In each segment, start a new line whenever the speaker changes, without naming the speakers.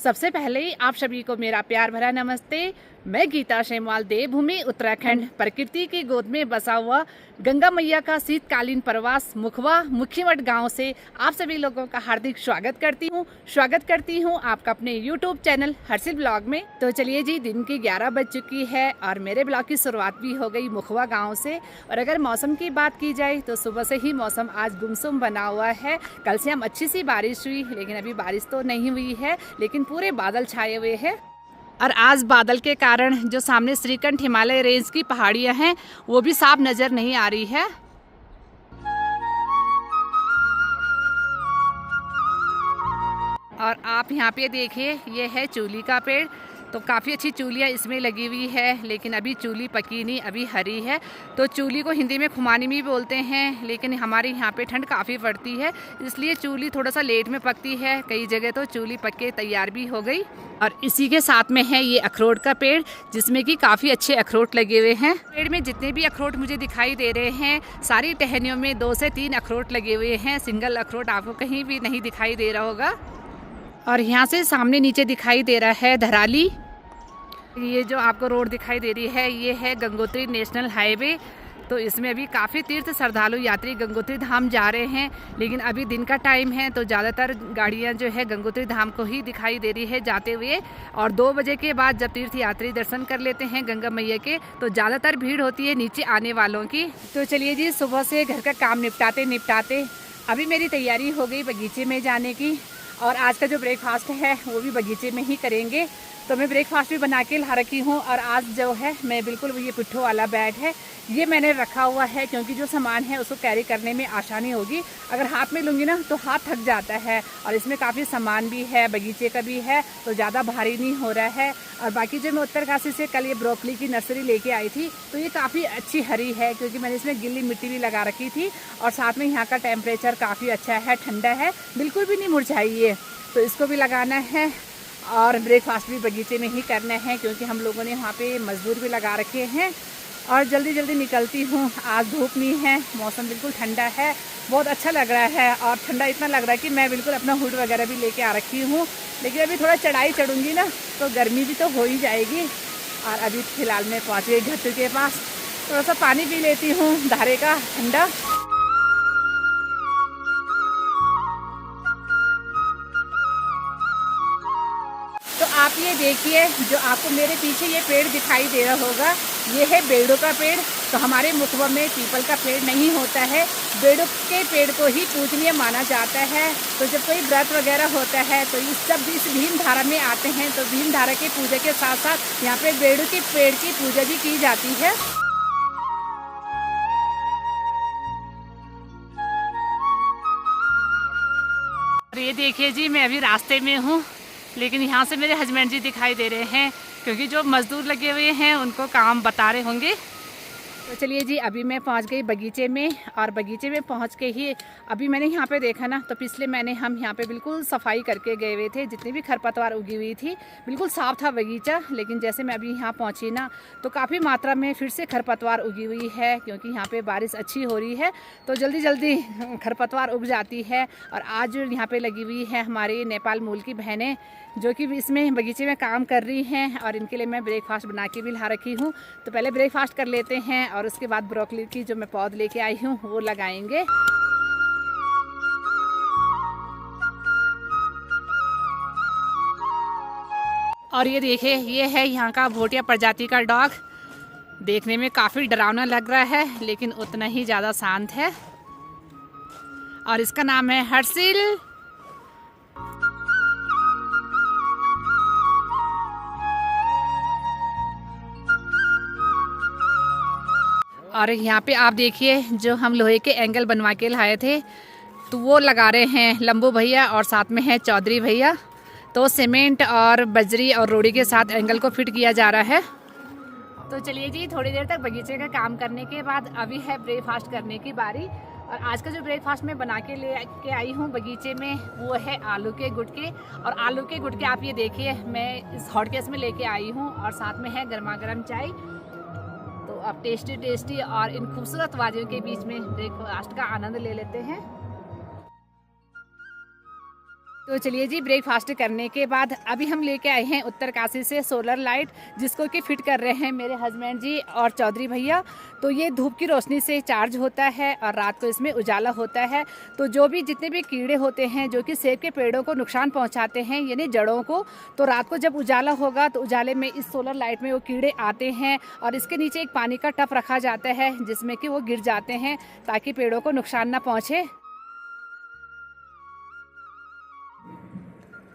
सबसे पहले ही आप सभी को मेरा प्यार भरा नमस्ते। मैं गीता शेमवाल, देवभूमि उत्तराखंड प्रकृति की गोद में बसा हुआ गंगा मैया का शीतकालीन प्रवास मुखवा मुखीमठ गांव से आप सभी लोगों का हार्दिक स्वागत करती हूं आपका अपने YouTube चैनल हर्षिल ब्लॉग में। तो चलिए जी, दिन की 11 बज चुकी है और मेरे ब्लॉग की शुरुआत भी हो गई मुखवा गाँव से। और अगर मौसम की बात की जाए तो सुबह से ही मौसम आज गुमसुम बना हुआ है। कल से हम अच्छी सी बारिश हुई, लेकिन अभी बारिश तो नहीं हुई है, लेकिन पूरे बादल छाए हुए हैं। और आज बादल के कारण जो सामने श्रीकंठ हिमालय रेंज की पहाड़ियां हैं वो भी साफ नज़र नहीं आ रही है। और आप यहाँ पे देखिए, ये है चूली का पेड़। तो काफ़ी अच्छी चूलियाँ इसमें लगी हुई है, लेकिन अभी चूली पकी नहीं, अभी हरी है। तो चूली को हिंदी में खुमानी भी बोलते हैं, लेकिन हमारे यहाँ पे ठंड काफ़ी पड़ती है, इसलिए चूली थोड़ा सा लेट में पकती है। कई जगह तो चूली पक के तैयार भी हो गई। और इसी के साथ में है ये अखरोट का पेड़, जिसमें कि काफ़ी अच्छे अखरोट लगे हुए हैं। पेड़ में जितने भी अखरोट मुझे दिखाई दे रहे हैं, सारी टहनियों में 2 से 3 अखरोट लगे हुए हैं। सिंगल अखरोट आपको कहीं भी नहीं दिखाई दे रहा होगा। और यहाँ से सामने नीचे दिखाई दे रहा है धराली। ये जो आपको रोड दिखाई दे रही है, ये है गंगोत्री नेशनल हाईवे। तो इसमें अभी काफ़ी तीर्थ श्रद्धालु यात्री गंगोत्री धाम जा रहे हैं, लेकिन अभी दिन का टाइम है तो ज़्यादातर गाड़ियां जो है गंगोत्री धाम को ही दिखाई दे रही है जाते हुए। और 2 बजे के बाद जब तीर्थ यात्री दर्शन कर लेते हैं गंगा मैया के, तो ज़्यादातर भीड़ होती है नीचे आने वालों की। तो चलिए जी, सुबह से घर का काम निपटाते अभी मेरी तैयारी हो गई बगीचे में जाने की। और आज का जो ब्रेकफास्ट है वो भी बगीचे में ही करेंगे। तो मैं ब्रेकफास्ट भी बना के ला रखी हूँ। और आज जो है मैं बिल्कुल ये पिट्ठू वाला बैग है, ये मैंने रखा हुआ है, क्योंकि जो सामान है उसको कैरी करने में आसानी होगी। अगर हाथ में लूँगी ना तो हाथ थक जाता है। और इसमें काफ़ी सामान भी है, बगीचे का भी है, तो ज़्यादा भारी नहीं हो रहा है। और बाकी जो मैं उत्तरकाशी से कल ये ब्रोकली की नर्सरी लेके आई थी, तो ये काफ़ी अच्छी हरी है, क्योंकि मैंने इसमें गिल्ली मिट्टी भी लगा रखी थी। और साथ में यहाँ का टेम्परेचर काफ़ी अच्छा है, ठंडा है, बिल्कुल भी नहीं मुरझाई है। तो इसको भी लगाना है और ब्रेकफास्ट भी बगीचे में ही करना है, क्योंकि हम लोगों ने वहाँ पे मजदूर भी लगा रखे हैं। और जल्दी जल्दी निकलती हूँ। आज धूप नहीं है, मौसम बिल्कुल ठंडा है, बहुत अच्छा लग रहा है। और ठंडा इतना लग रहा है कि मैं बिल्कुल अपना हुड वगैरह भी लेके आ रखी हूँ, लेकिन अभी थोड़ा चढ़ाई चढ़ूँगी ना तो गर्मी भी तो हो ही जाएगी। और अभी फ़िलहाल मैं पहुँच गई घर के पास, थोड़ा सा पानी पी लेती हूँ धारे का ठंडा। तो आप ये देखिए, जो आपको मेरे पीछे ये पेड़ दिखाई दे रहा होगा, ये है बेड़ों का पेड़। तो हमारे मुखवा में पीपल का पेड़ नहीं होता है, बेड़ों के पेड़ को ही पूजनीय माना जाता है। तो जब कोई व्रत वगैरह होता है तो जब इस भीम धारा में आते हैं, तो भीम धारा की पूजा के साथ साथ यहाँ पे बेड़ों के पेड़ की पूजा भी की जाती है। और ये देखिए जी, मैं अभी रास्ते में हूँ, लेकिन यहाँ से मेरे हस्बैंड जी दिखाई दे रहे हैं, क्योंकि जो मजदूर लगे हुए हैं उनको काम बता रहे होंगे। तो चलिए जी, अभी मैं पहुँच गई बगीचे में। और बगीचे में पहुँच के ही अभी मैंने यहाँ पे देखा ना, तो पिछले महीने हम यहाँ पे बिल्कुल सफाई करके गए हुए थे, जितनी भी खरपतवार उगी हुई थी, बिल्कुल साफ़ था बगीचा। लेकिन जैसे मैं अभी यहाँ पहुँची ना, तो काफ़ी मात्रा में फिर से खरपतवार उगी हुई है, क्योंकि यहाँ पर बारिश अच्छी हो रही है, तो जल्दी जल्दी खरपतवार उग जाती है। और आज यहाँ पर लगी हुई है हमारी नेपाल मूल की बहनें, जो कि इसमें बगीचे में काम कर रही हैं। और इनके लिए मैं ब्रेकफास्ट बना के भी ला रखी हूँ। तो पहले ब्रेकफास्ट कर लेते हैं और उसके बाद ब्रोकली की जो मैं पौध लेके आई हूँ वो लगाएंगे। और ये देखिए, ये है यहाँ का भोटिया प्रजाति का डॉग। देखने में काफ़ी डरावना लग रहा है, लेकिन उतना ही ज़्यादा शांत है। और इसका नाम है हर्षिल। और यहाँ पे आप देखिए, जो हम लोहे के एंगल बनवा के लाए थे, तो वो लगा रहे हैं लंबू भैया, और साथ में है चौधरी भैया। तो सीमेंट और बजरी और रोड़ी के साथ एंगल को फिट किया जा रहा है। तो चलिए जी, थोड़ी देर तक बगीचे का काम करने के बाद अभी है ब्रेकफास्ट करने की बारी। और आज का जो ब्रेकफास्ट मैं बना के ले के आई हूँ बगीचे में, वो है आलू के गुटके। और आलू के गुटके आप ये देखिए, मैं इस हॉटकेस में लेके आई हूँ, और साथ में है गर्मा गर्म चाय। तो अब टेस्टी और इन खूबसूरत वादियों के बीच में ब्रेकफास्ट का आनंद ले लेते हैं। तो चलिए जी, ब्रेकफास्ट करने के बाद अभी हम लेके आए हैं उत्तरकाशी से सोलर लाइट, जिसको कि फिट कर रहे हैं मेरे हस्बैंड जी और चौधरी भैया। तो ये धूप की रोशनी से चार्ज होता है और रात को इसमें उजाला होता है। तो जो भी जितने भी कीड़े होते हैं जो कि सेब के पेड़ों को नुकसान पहुंचाते हैं, यानी जड़ों को, तो रात को जब उजाला होगा तो उजाले में इस सोलर लाइट में वो कीड़े आते हैं और इसके नीचे एक पानी का टब रखा जाता है जिसमें कि वो गिर जाते हैं ताकि पेड़ों को नुकसान ना पहुँचे।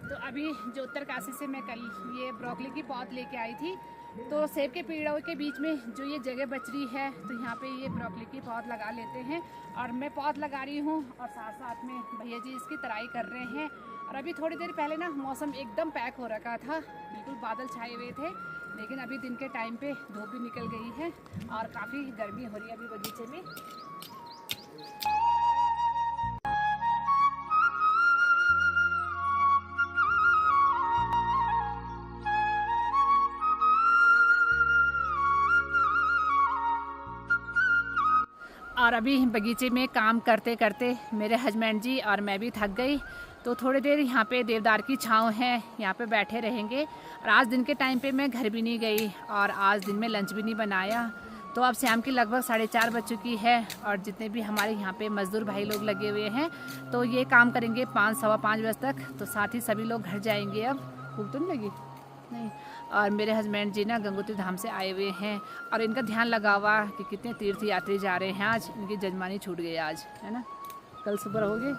तो अभी जो उत्तरकाशी से मैं कल ये ब्रोकली की पौध लेके आई थी, तो सेब के पेड़ों के बीच में जो ये जगह बच रही है तो यहाँ पे ये ब्रोकली की पौध लगा लेते हैं। और मैं पौध लगा रही हूँ और साथ साथ में भैया जी इसकी तराई कर रहे हैं। और अभी थोड़ी देर पहले ना मौसम एकदम पैक हो रखा था, बिल्कुल बादल छाए हुए थे, लेकिन अभी दिन के टाइम पे धूप भी निकल गई है और काफ़ी गर्मी हो रही है अभी बगीचे में। और अभी बगीचे में काम करते करते मेरे हस्बैंड जी और मैं भी थक गई, तो थोड़ी देर यहाँ पे देवदार की छाँव है, यहाँ पे बैठे रहेंगे। और आज दिन के टाइम पे मैं घर भी नहीं गई और आज दिन में लंच भी नहीं बनाया। तो अब शाम की लगभग 4:30 बज चुकी है और जितने भी हमारे यहाँ पे मज़दूर भाई लोग लगे हुए हैं तो ये काम करेंगे 5 सवा 5 बजे तक। तो साथ ही सभी लोग घर जाएंगे। अब भूख तो नहीं लगी? नहीं। और मेरे हस्बैंड जी ना गंगोत्री धाम से आए हुए हैं और इनका ध्यान लगा हुआ कि कितने तीर्थ यात्री जा रहे हैं। आज इनकी जजमानी छूट गई आज, है ना। कल सुबह रहोगे,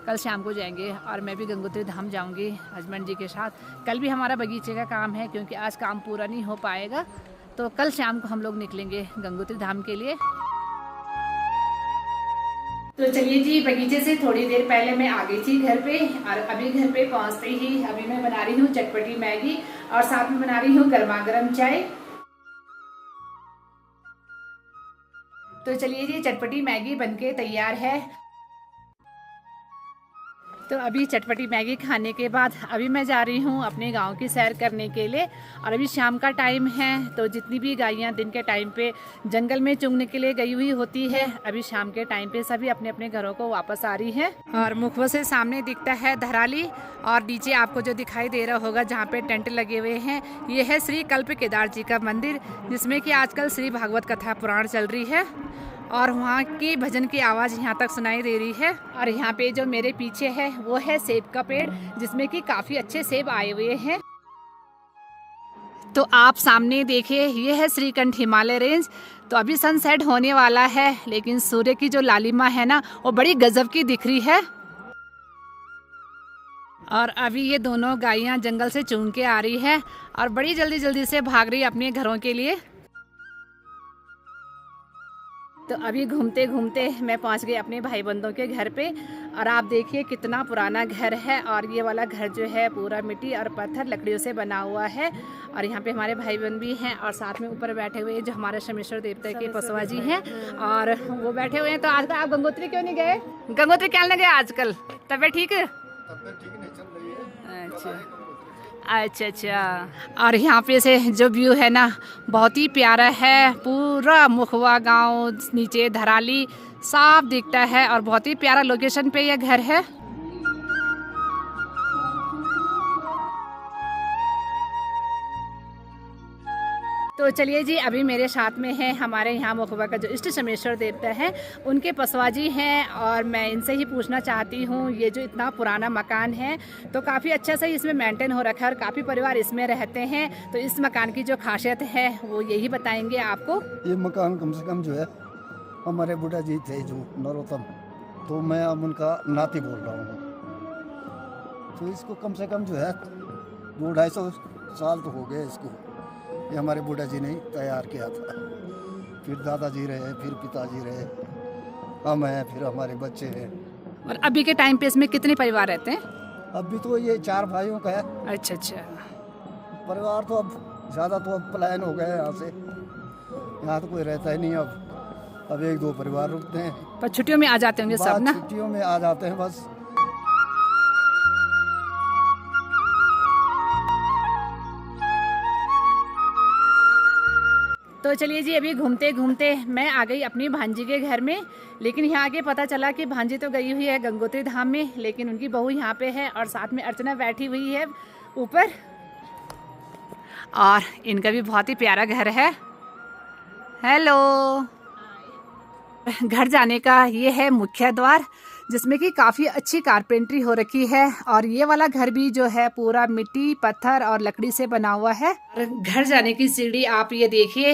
कल शाम को जाएंगे और मैं भी गंगोत्री धाम जाऊंगी हस्बैंड जी के साथ। कल भी हमारा बगीचे का काम है क्योंकि आज काम पूरा नहीं हो पाएगा, तो कल शाम को हम लोग निकलेंगे गंगोत्री धाम के लिए। तो चलिए जी, बगीचे से थोड़ी देर पहले मैं आ गई थी घर पे और अभी घर पे पहुंचते ही अभी मैं बना रही हूँ चटपटी मैगी और साथ में बना रही हूँ गर्मा गर्म चाय। तो चलिए जी, चटपटी मैगी बनके तैयार है। तो अभी चटपटी मैगी खाने के बाद अभी मैं जा रही हूँ अपने गांव की सैर करने के लिए। और अभी शाम का टाइम है, तो जितनी भी गायें दिन के टाइम पे जंगल में चुगने के लिए गई हुई होती है, अभी शाम के टाइम पे सभी अपने अपने घरों को वापस आ रही हैं। और मुखबा से सामने दिखता है धराली और नीचे आपको जो दिखाई दे रहा होगा जहाँ पे टेंट लगे हुए हैं, ये है श्री कल्प केदार जी का मंदिर, जिसमें कि आजकल श्री भागवत कथा पुराण चल रही है और वहाँ की भजन की आवाज़ यहाँ तक सुनाई दे रही है। और यहाँ पे जो मेरे पीछे है वो है सेब का पेड़, जिसमें कि काफ़ी अच्छे सेब आए हुए हैं। तो आप सामने देखिए, ये है श्रीकंठ हिमालय रेंज। तो अभी सनसेट होने वाला है, लेकिन सूर्य की जो लालिमा है ना वो बड़ी गजब की दिख रही है। और अभी ये दोनों गायें जंगल से चुन के आ रही है और बड़ी जल्दी जल्दी से भाग रही है अपने घरों के लिए। तो अभी घूमते घूमते मैं पहुंच गई अपने भाई बंधों के घर पे। और आप देखिए कितना पुराना घर है और ये वाला घर जो है पूरा मिट्टी और पत्थर लकड़ियों से बना हुआ है। और यहाँ पे हमारे भाई बहन भी हैं और साथ में ऊपर बैठे हुए जो हमारे शमेश्वर देवता के पसवा जी हैं और वो बैठे हुए हैं। तो आजकल आप गंगोत्री क्यों नहीं गए? गंगोत्री क्या नहीं गए आजकल? तबीयत ठीक है? अच्छा अच्छा अच्छा। और यहाँ पे से जो व्यू है ना बहुत ही प्यारा है, पूरा मुखवा गांव, नीचे धराली साफ दिखता है और बहुत ही प्यारा लोकेशन पे यह घर है। तो चलिए जी, अभी मेरे साथ में है हमारे यहाँ मुखबा का जो इष्ट शमेश्वर देवता है, उनके पसवा जी हैं। और मैं इनसे ही पूछना चाहती हूँ, ये जो इतना पुराना मकान है तो काफ़ी अच्छा से इसमें मेंटेन हो रखा है और काफ़ी परिवार इसमें रहते हैं, तो इस मकान की जो खासियत है वो यही बताएंगे आपको।
ये मकान कम से कम जो है हमारे बुढ़ा जी थे जो नरोत्तम, तो मैं अब उनका नाती बोल रहा हूँ। तो इसको कम से कम जो है 200-250 साल तो हो गए इसको। ये हमारे बुढ़ा जी ने तैयार किया था, फिर दादाजी रहे, फिर पिताजी रहे, हम हैं, फिर हमारे बच्चे हैं।
और अभी के टाइम पे इसमें कितने परिवार रहते हैं?
अभी तो ये 4 भाइयों का है।
अच्छा अच्छा।
परिवार तो अब ज़्यादा तो अब पलायन हो गए यहाँ से, यहाँ तो कोई रहता ही नहीं। अब 1-2 परिवार रुकते हैं,
पर छुट्टियों में आ जाते होंगे सब ना?
छुट्टियों में आ जाते हैं बस।
तो चलिए जी, अभी घूमते घूमते मैं आ गई अपनी भांजी के घर में। लेकिन यहाँ आके पता चला कि भांजी तो गई हुई है गंगोत्री धाम में, लेकिन उनकी बहू यहाँ पे है और साथ में अर्चना बैठी हुई है ऊपर। और इनका भी बहुत ही प्यारा घर है। हेलो। घर जाने का ये है मुख्य द्वार, जिसमें कि काफ़ी अच्छी कारपेंट्री हो रखी है। और ये वाला घर भी जो है पूरा मिट्टी, पत्थर और लकड़ी से बना हुआ है। और घर जाने की सीढ़ी आप ये देखिए,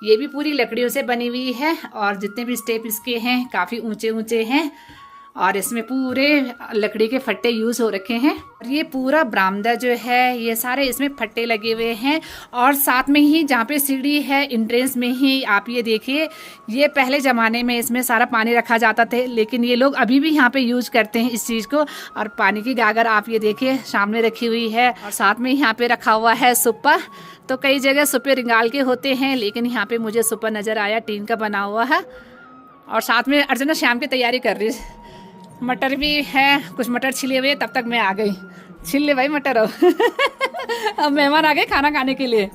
ये भी पूरी लकड़ियों से बनी हुई है। और जितने भी स्टेप इसके हैं काफ़ी ऊंचे ऊंचे हैं और इसमें पूरे लकड़ी के फट्टे यूज़ हो रखे हैं। और ये पूरा बरामदा जो है ये सारे इसमें फट्टे लगे हुए हैं। और साथ में ही जहाँ पे सीढ़ी है एंट्रेंस में ही आप ये देखिए, ये पहले ज़माने में इसमें सारा पानी रखा जाता था, लेकिन ये लोग अभी भी यहाँ पे यूज़ करते हैं इस चीज़ को। और पानी की गागर आप ये देखिए सामने रखी हुई है। और साथ में यहाँ पे रखा हुआ है सुप्पा। तो कई जगह सुप्पे रिंगाल के होते हैं, लेकिन यहाँ पे मुझे सुप्पा नज़र आया, टीन का बना हुआ है। और साथ में अर्चना शाम की तैयारी कर रही है। मटर भी है, कुछ मटर छिले हुए, तब तक मैं आ गई। छिल ले भाई मटर अब मेहमान आ गए खाना खाने के लिए।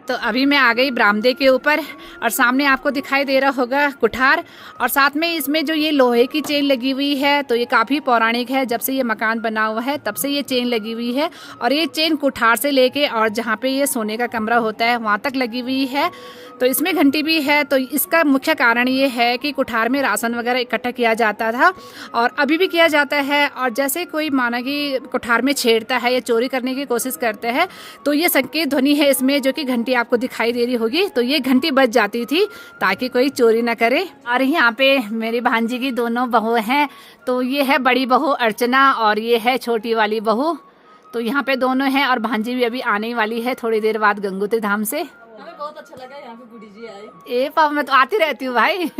तो अभी मैं आ गई बरामदे के ऊपर और सामने आपको दिखाई दे रहा होगा कुठार। और साथ में इसमें जो ये लोहे की चेन लगी हुई है, तो ये काफ़ी पौराणिक है। जब से ये मकान बना हुआ है तब से ये चेन लगी हुई है। और ये चेन कुठार से लेके और जहाँ पे ये सोने का कमरा होता है वहाँ तक लगी हुई है। तो इसमें घंटी भी है। तो इसका मुख्य कारण ये है कि कुठार में राशन वगैरह इकट्ठा किया जाता था और अभी भी किया जाता है। और जैसे कोई माना कि कुठार में छेड़ता है या चोरी करने की कोशिश करता है, तो ये संकेत ध्वनि है इसमें, जो कि घंटी आपको दिखाई दे रही होगी। तो ये घंटी बज जाती थी ताकि कोई चोरी ना करे। और यहाँ पे मेरी भांजी की दोनों बहू हैं। तो ये है बड़ी बहू अर्चना और ये है छोटी वाली बहू। तो यहाँ पे दोनों हैं और भांजी भी अभी आने वाली है थोड़ी देर बाद गंगोत्री धाम से।
हमें बहुत अच्छा लगा यहाँ पे बूढ़ी जी आई।
ए पापा, मैं तो आती रहती हूँ भाई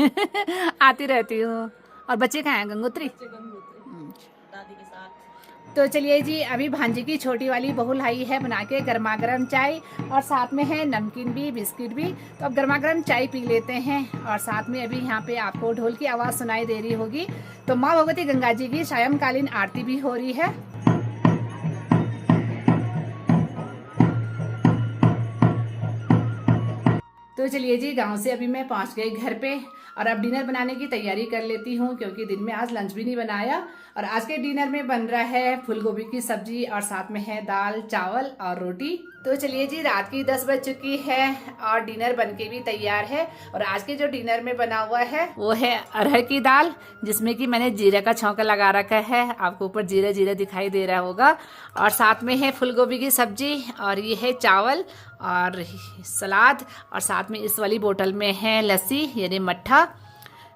आती रहती हूँ। और बच्चे कहाँ हैं? गंगोत्री
दादी के साथ।
तो चलिए जी, अभी भांजी की छोटी वाली बहू लाई है बना के गर्मा गर्म चाय और साथ में है नमकीन भी, बिस्किट भी। तो अब गर्मा गर्म चाय पी लेते हैं। और साथ में अभी यहाँ पे आपको ढोल की आवाज़ सुनाई दे रही होगी। तो माँ भगवती गंगा जी की सायंकालीन आरती भी हो रही है। तो चलिए जी, गांव से अभी मैं पहुंच गई घर पे और अब डिनर बनाने की तैयारी कर लेती हूँ, क्योंकि दिन में आज लंच भी नहीं बनाया। और आज के डिनर में बन रहा है फूलगोभी की सब्जी और साथ में है दाल, चावल और रोटी। तो चलिए जी, रात की 10 बज चुकी है और डिनर बनके भी तैयार है। और आज के जो डिनर में बना हुआ है वो है अरहर की दाल, जिसमें कि मैंने जीरे का छौंका लगा रखा है। आपको ऊपर जीरा जीरा दिखाई दे रहा होगा। और साथ में है फूलगोभी की सब्जी और ये है चावल और सलाद। और साथ में इस वाली बोतल में है लस्सी यानी मट्ठा।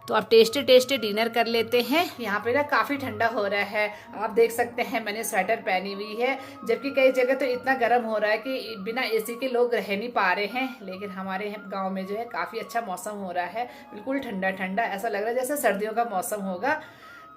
तो अब टेस्टी टेस्टी डिनर कर लेते हैं। यहाँ पे ना काफ़ी ठंडा हो रहा है, आप देख सकते हैं मैंने स्वेटर पहनी हुई है। जबकि कई जगह तो इतना गर्म हो रहा है कि बिना एसी के लोग रह नहीं पा रहे हैं, लेकिन हमारे गांव में जो है काफ़ी अच्छा मौसम हो रहा है, बिल्कुल ठंडा ठंडा, ऐसा लग रहा है जैसे सर्दियों का मौसम होगा।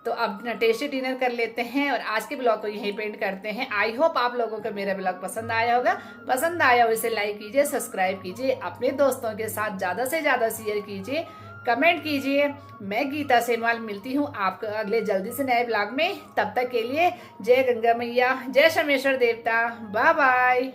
तो अब टेस्टी डिनर कर लेते हैं और आज के ब्लॉग को यहीं पेंट करते हैं। आई होप आप लोगों को मेरा ब्लॉग पसंद आया होगा। पसंद आया हो इसे लाइक कीजिए, सब्सक्राइब कीजिए, अपने दोस्तों के साथ ज़्यादा से ज़्यादा शेयर कीजिए, कमेंट कीजिए। मैं गीता सेनवाल मिलती हूँ आपको अगले जल्दी से नए ब्लॉग में। तब तक के लिए जय गंगा मैया, जय शमेश्वर देवता, बाय बाय।